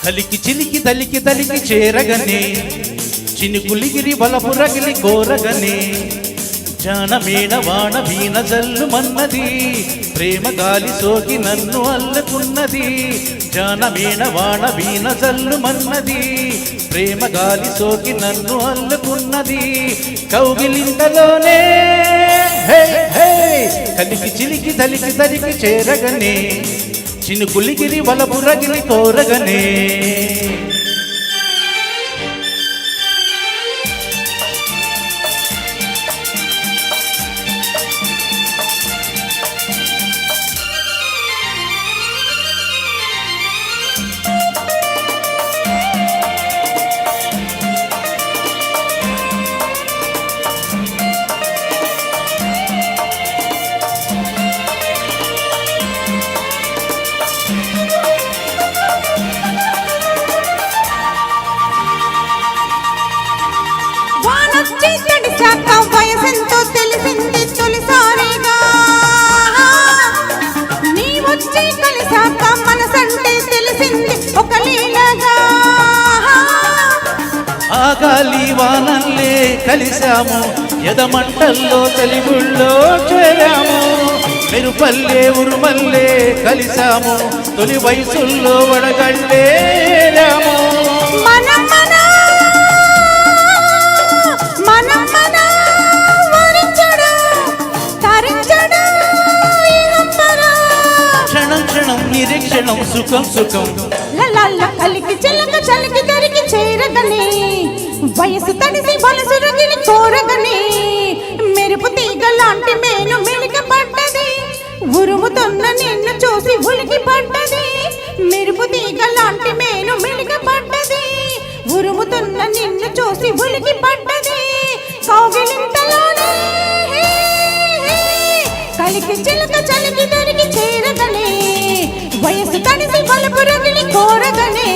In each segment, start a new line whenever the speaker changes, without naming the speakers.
కలికి చిలికి దలికి దలికి చేరగనే చినుకులిగిరి బలపు రగిలి కోరగనే జానమేణ వాణ వీణ జల్లు మన్నది ప్రేమ గాలి సోకి నన్ను అల్లుకున్నది జానమేణ వాణ వీణ జల్లు మన్నది ప్రేమ గాలి సోకి నన్ను అల్లుకున్నది కౌగిలింతలోనే కలికి చిలికి దలికి దలికి చేరగనే చినుకులిగిరి బలపు రగిలి కోరగనే
వయసెంతో తెలిసింది తొలిసారిగా నీ వచ్చి కలిసాక మనసంటే తెలిసింది ఒక లీలగా
ఆగాలి వానల్లే కలిశాము ఎదమంటల్లో తెలుగుల్లో చేరాము మెరుపల్లే ఉరుమల్లే కలిశాము తొలి వయసుల్లో వడగళ్ళేరాము నిరీక్షణం సుఖం సుఖం
కలికి చిలక చలికి దరికి చేరగనే వయసు తడిసి బలసు రగిలి కోరగనే మెరుపు తీగ లాంటి మేను మెలిక పడ్డది ఉరుముతున్న నిన్ను చూసి ఉలికి పడ్డది మెరుపు తీగ లాంటి మేను మెలిక పడ్డది ఉరుముతున్న నిన్ను చూసి ఉలికి పడ్డది కౌగిలింతలోనే కలికి చిలక చలికి దరికి చేరగనే వయసు తడిసి బలపు రగిలి కోరగనే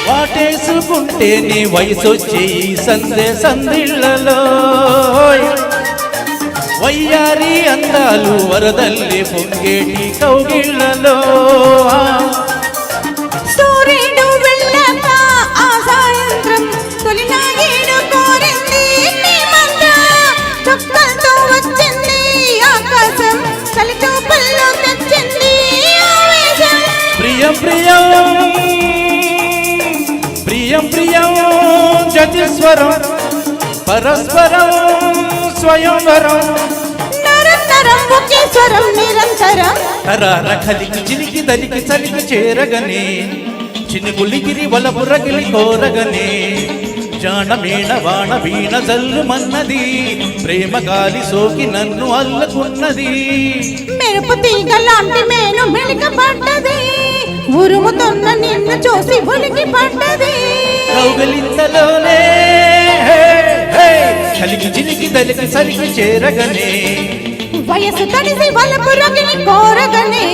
వాటేసుకుంటే నీ వయసొచ్చి సందే సందిళ్ళలో వయ్యారి అందాలు వరదల్లి పొంగేటి కౌగిళ్ళలో
సూర్యుడు వెళ్ళాక ఆ సాయంత్రం తొలి నాగేడు కోరింది నీ మంద చుక్కలతో వచ్చింది ఆకాశం చలి చూపుల్లో తెచ్చింది ఆవేశం
ప్రియం ప్రియం ప్రియం ప్రియం జతిస్వరం పరస్పరం స్వయంవరం
నిరంతరం ఒకే స్వరం నిరంతరం
తరార కలికి చిలికి దలికి చలికి చేరగనే చినుకులిగిరి బలపు రగిలి కోరగనే జానమేణ వాణ వీణ జల్లు మన్నది ప్రేమ గాలి సోకి నన్ను అల్లుకున్నది
మెరుపు తీగ లాంటి మేను మెలిక పడ్డది ఉరుముతున్న నిన్ను చూసి ఉలికి పడ్డది
కౌగిలింతలోనే కలికి చిలికి దలికి చలికి చేరగనే
వయసు తడిసి బలపు రగిలి కోరగనే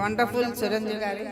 వండర్ఫుల్ చిరంజీవి గారు.